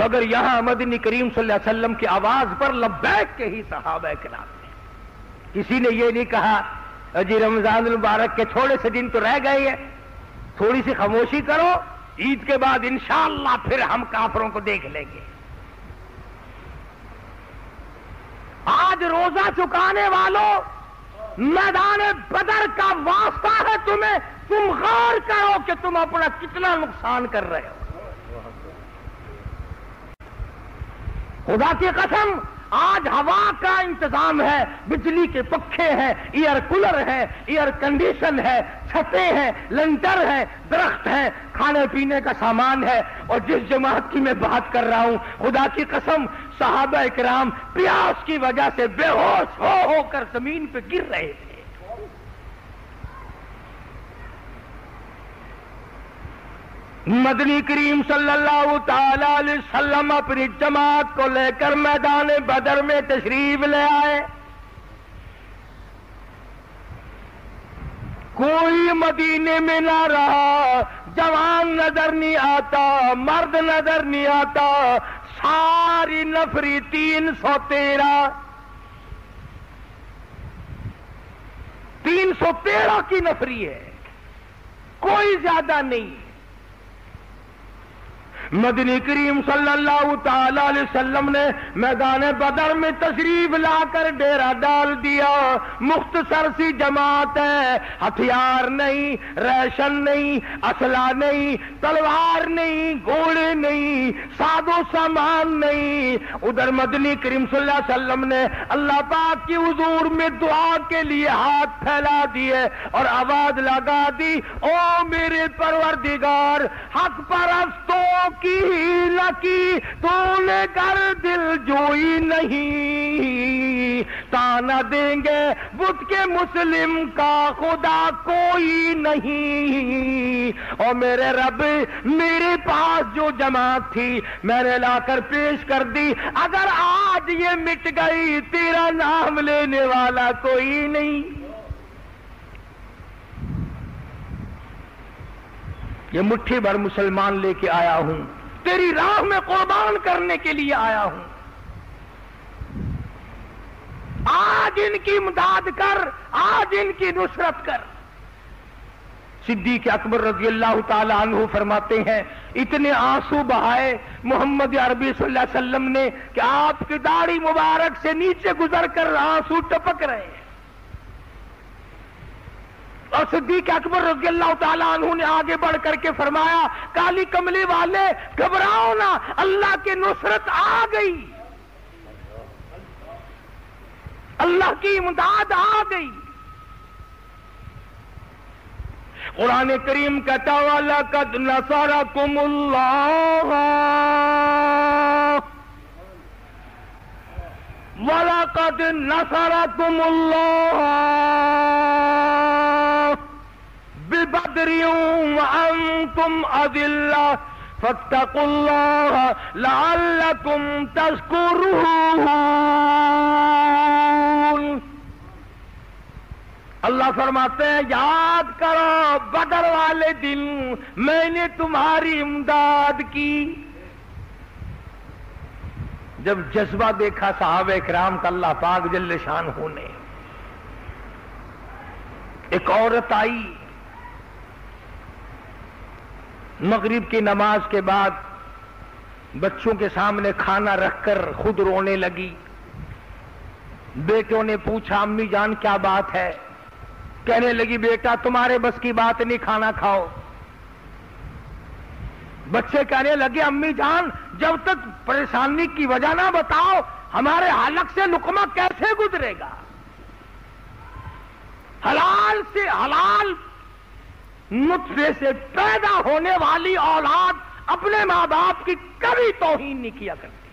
مگر یہاں مدنی کریم صلی اللہ علیہ وسلم کی آواز پر لبیک کے ہی صحابہ کرام نے. کسی نے یہ نہیں کہا جی رمضان المبارک کے تھوڑے سے دن تو رہ گئے ہیں، تھوڑی سی خاموشی کرو، عید کے بعد انشاءاللہ پھر ہم کافروں کو دیکھ لیں گے. آج روزہ چکانے والوں، میدان بدر کا واسطہ ہے تمہیں، تم غور کرو کہ تم اپنا کتنا نقصان کر رہے ہو. خدا کی قسم آج ہوا کا انتظام ہے، بجلی کے پنکھے ہیں، ایئر کولر ہے، ایئر کنڈیشن ہے، چھتیں ہیں، لنٹر ہے، درخت ہے، کھانے پینے کا سامان ہے. اور جس جماعت کی میں بات کر رہا ہوں، خدا کی قسم صحابہ کرام پیاس کی وجہ سے بے ہوش ہو کر زمین پہ گر رہے تھے. مدنی کریم صلی اللہ تعالی علیہ وسلم اپنی جماعت کو لے کر میدان بدر میں تشریف لے آئے. کوئی مدینے میں نہ رہا، جوان نظر نہیں آتا، مرد نظر نہیں آتا، ساری نفری 313 کی نفری ہے، کوئی زیادہ نہیں. مدنی کریم صلی اللہ تعالی علیہ وسلم نے میدان بدر میں تشریف لا کر ڈیرا ڈال دیا. مختصر سی جماعت ہے، ہتھیار نہیں، ریشن نہیں، اسلحہ نہیں، تلوار نہیں، گھوڑے نہیں، ساز و سامان نہیں. ادھر مدنی کریم صلی اللہ علیہ وسلم نے اللہ پاک کی حضور میں دعا کے لیے ہاتھ پھیلا دیے اور آواز لگا دی، او میرے پروردگار، حق پرستوں کی ہیلا کی تو نے کر دل جوئی نہیں، تانا دیں گے بت کے مسلم کا خدا کوئی نہیں. اور میرے رب، میرے پاس جو جماعت تھی میں نے لا کر پیش کر دی، اگر آج یہ مٹ گئی تیرا نام لینے والا کوئی نہیں. یہ مٹھی بھر مسلمان لے کے آیا ہوں، تیری راہ میں قربان کرنے کے لیے آیا ہوں. آج ان کی امداد کر، آج ان کی نصرت کر. صدیق اکبر رضی اللہ تعالی عنہ فرماتے ہیں اتنے آنسو بہائے محمد عربی صلی اللہ علیہ وسلم نے کہ آپ کی داڑھی مبارک سے نیچے گزر کر آنسو ٹپک رہے ہیں. اور صدیق اکبر رضی اللہ تعالیٰ عنہ نے آگے بڑھ کر کے فرمایا، کالی کملی والے گھبراؤ نہ، اللہ کی نصرت آ گئی، اللہ کی امداد آ گئی. قرآن کریم کہتا وَلَقَدْ نَصَرَكُمُ اللَّهُ وَلَقَدْ نَصَرَكُمُ اللَّهُ بِبَدْرٍ وَأَنْتُمْ أَذِلَّةٌ فَاتَّقُوا اللَّهَ لَعَلَّكُمْ تَشْكُرُونَ. اللہ فرماتے ہیں یاد کرو بدر والے دن میں نے تمہاری امداد کی. جب جذبہ دیکھا صحابہ کرام کا اللہ پاک جل شانہ نے، ایک عورت آئی مغرب کی نماز کے بعد، بچوں کے سامنے کھانا رکھ کر خود رونے لگی. بیٹوں نے پوچھا امی جان کیا بات ہے؟ کہنے لگی بیٹا تمہارے بس کی بات نہیں، کھانا کھاؤ. بچے کہنے لگے امی جان جب تک پریشانی کی وجہ نہ بتاؤ ہمارے حلق سے لقمہ کیسے گزرے گا؟ حلال سے حلال نطفے سے پیدا ہونے والی اولاد اپنے ماں باپ کی کبھی توہین نہیں کیا کرتی.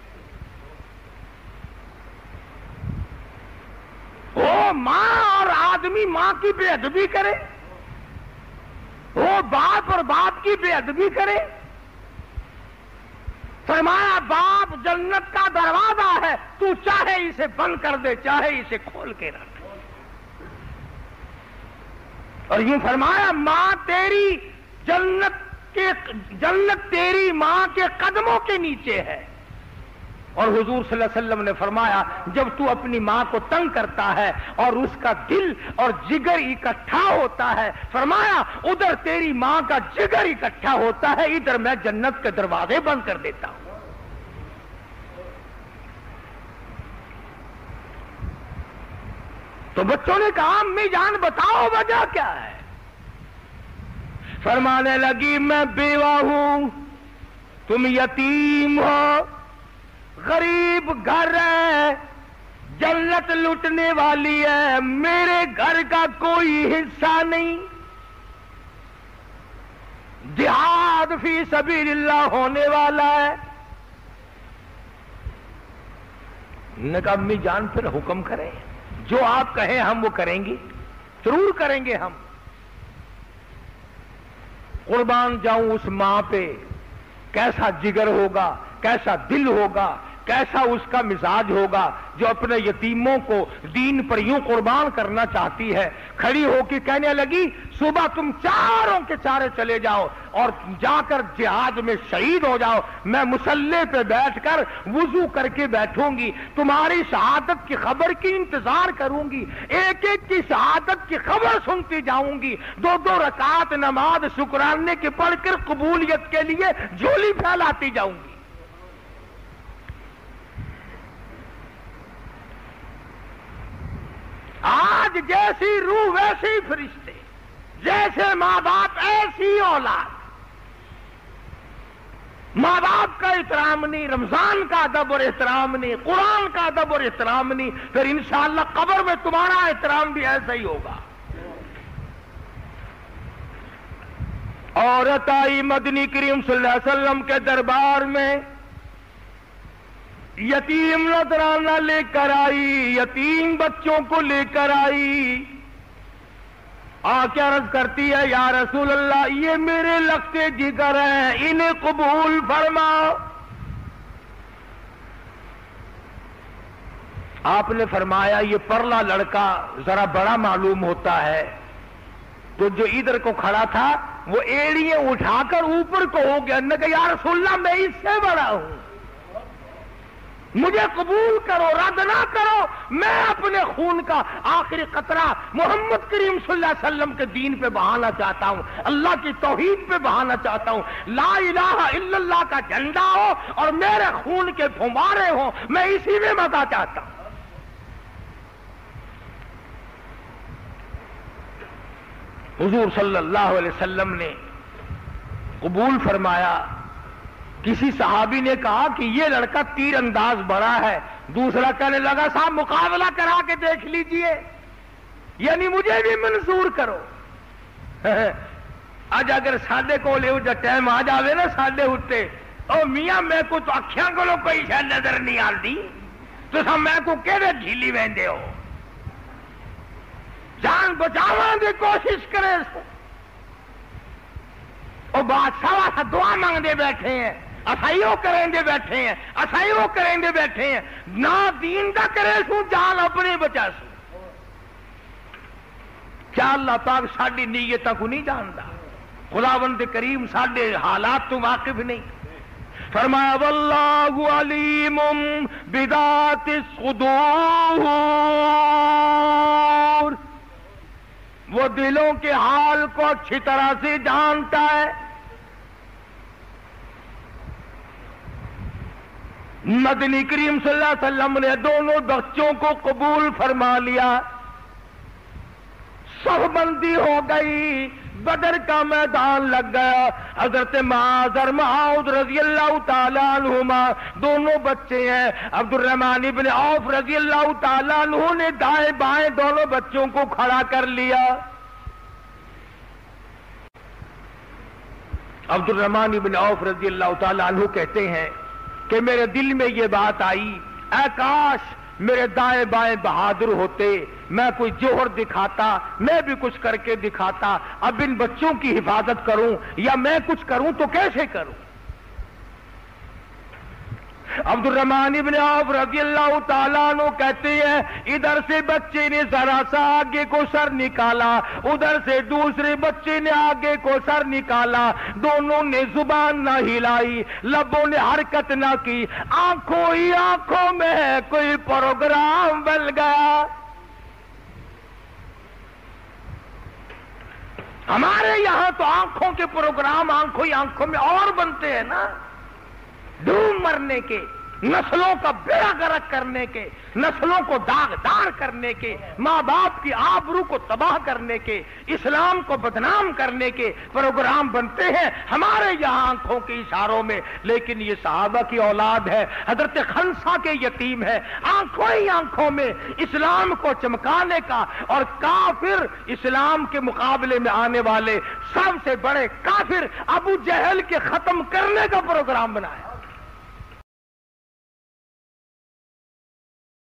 وہ ماں اور آدمی ماں کی بے ادبی کرے، وہ باپ اور باپ کی بے ادبی کرے. فرمایا باپ جنت کا دروازہ ہے، تو چاہے اسے بند کر دے چاہے اسے کھول کے رکھ. اور یوں فرمایا ماں تیری جنت تیری ماں کے قدموں کے نیچے ہے، اور حضور صلی اللہ علیہ وسلم نے فرمایا جب تو اپنی ماں کو تنگ کرتا ہے اور اس کا دل اور جگر اکٹھا ہوتا ہے، فرمایا ادھر تیری ماں کا جگر اکٹھا ہوتا ہے، ادھر میں جنت کے دروازے بند کر دیتا ہوں۔ تو بچوں نے کہا امی جان بتاؤ وجہ کیا ہے؟ فرمانے لگی میں بیوہ ہوں، تم یتیم ہو، غریب گھر ہے، جنت لٹنے والی ہے، میرے گھر کا کوئی حصہ نہیں، جہاد فی سبیل اللہ ہونے والا ہے۔ نے کہا امی جان پھر حکم کریں، جو آپ کہیں ہم وہ کریں گے، ضرور کریں گے ہم۔ قربان جاؤں اس ماں پہ، کیسا جگر ہوگا، کیسا دل ہوگا، کیسا اس کا مزاج ہوگا جو اپنے یتیموں کو دین پر یوں قربان کرنا چاہتی ہے۔ کھڑی ہو کے کہنے لگی صبح تم چاروں کے چارے چلے جاؤ اور جا کر جہاد میں شہید ہو جاؤ، میں مصلی پہ بیٹھ کر وضو کر کے بیٹھوں گی، تمہاری شہادت کی خبر کی انتظار کروں گی، ایک ایک کی شہادت کی خبر سنتی جاؤں گی، دو دو رکعت نماز شکرانے کی پڑھ کر قبولیت کے لیے جھولی پھیلاتی جاؤں گی۔ آج جیسی روح ویسی فرشتے، جیسے ماں باپ ایسی اولاد۔ ماں باپ کا احترام نہیں، رمضان کا ادب اور احترام نہیں، قرآن کا ادب اور احترام نہیں، پھر انشاءاللہ قبر میں تمہارا احترام بھی ایسا ہی ہوگا۔ عورت آئی مدنی کریم صلی اللہ علیہ وسلم کے دربار میں، یتیم نذرانہ لے کر آئی، یتیم بچوں کو لے کر آئی، آ کے عرض کرتی ہے یا رسول اللہ یہ میرے لگتے جگر ہیں، انہیں قبول فرماؤ۔ آپ نے فرمایا یہ پرلا لڑکا ذرا بڑا معلوم ہوتا ہے، تو جو ادھر کو کھڑا تھا وہ ایڑیاں اٹھا کر اوپر کو ہو گیا، نے کہا یا رسول اللہ میں اس سے بڑا ہوں، مجھے قبول کرو، رد نہ کرو، میں اپنے خون کا آخری قطرہ محمد کریم صلی اللہ علیہ وسلم کے دین پہ بہانا چاہتا ہوں، اللہ کی توحید پہ بہانا چاہتا ہوں، لا الہ الا اللہ کا جھنڈا ہو اور میرے خون کے پھمارے ہوں، میں اسی میں مزہ چاہتا ہوں۔ حضور صلی اللہ علیہ وسلم نے قبول فرمایا۔ کسی صحابی نے کہا کہ یہ لڑکا تیر انداز بڑا ہے، دوسرا کہنے لگا صاحب مقابلہ کرا کے دیکھ لیجئے، یعنی مجھے بھی منظور کرو۔ آج اگر ساڈے کول ایہو جا ٹائم آ جاوے نا ساڈے اُتے، او میاں میں کو تو اکھیاں کولوں کوئی شے نظر نہیں آندی، تساں میں کو کہڑے جھیلی ویندے ہو، جان بچاواں دی کوشش کرے سو۔ او بادشاہ واسطے دعا مانگدے بیٹھے ہیں، اسائیوں کریں دے بیٹھے ہیں، اسائیوں کریں دے بیٹھے ہیں، نہ دین دا کرے سو جان اپنے بچا سو۔ کیا اللہ پاک ساڈی نیتاں کو نہیں جاندا؟ خداوند کریم ساڈے حالات تو واقف نہیں۔ فرمایا واللہ علیم بذات الصدور، وہ دلوں کے حال کو اچھی طرح سے جانتا ہے۔ مدنی کریم صلی اللہ علیہ وسلم نے دونوں بچوں کو قبول فرما لیا، صف بندی ہو گئی، بدر کا میدان لگ گیا۔ حضرت معاذ اور معاذ رضی اللہ تعالیٰ عنہما دونوں بچے ہیں، عبد الرحمن ابن عوف رضی اللہ تعالیٰ عنہ نے دائیں بائیں دونوں بچوں کو کھڑا کر لیا۔ عبد الرحمن ابن عوف رضی اللہ تعالیٰ عنہ کہتے ہیں کہ میرے دل میں یہ بات آئی، اے کاش میرے دائیں بائیں بہادر ہوتے، میں کوئی جوہر دکھاتا، میں بھی کچھ کر کے دکھاتا، اب ان بچوں کی حفاظت کروں یا میں کچھ کروں تو کیسے کروں؟ عبد الرحمن ابن عوف رضی اللہ تعالیٰ عنہ کہتے ہیں ادھر سے بچے نے ذرا سا آگے کو سر نکالا، ادھر سے دوسرے بچے نے آگے کو سر نکالا، دونوں نے زبان نہ ہلائی، لبوں نے حرکت نہ کی، آنکھوں ہی آنکھوں میں کوئی پروگرام بن گیا۔ ہمارے یہاں تو آنکھوں کے پروگرام آنکھوں ہی آنکھوں میں اور بنتے ہیں نا، ڈوب مرنے کے، نسلوں کا بیڑا غرق کرنے کے، نسلوں کو داغدار کرنے کے، ماں باپ کی آبرو کو تباہ کرنے کے، اسلام کو بدنام کرنے کے پروگرام بنتے ہیں ہمارے یہاں آنکھوں کے اشاروں میں۔ لیکن یہ صحابہ کی اولاد ہے، حضرت خنسا کے یتیم ہے، آنکھوں ہی آنکھوں میں اسلام کو چمکانے کا اور کافر اسلام کے مقابلے میں آنے والے سب سے بڑے کافر ابو جہل کے ختم کرنے کا پروگرام بنایا۔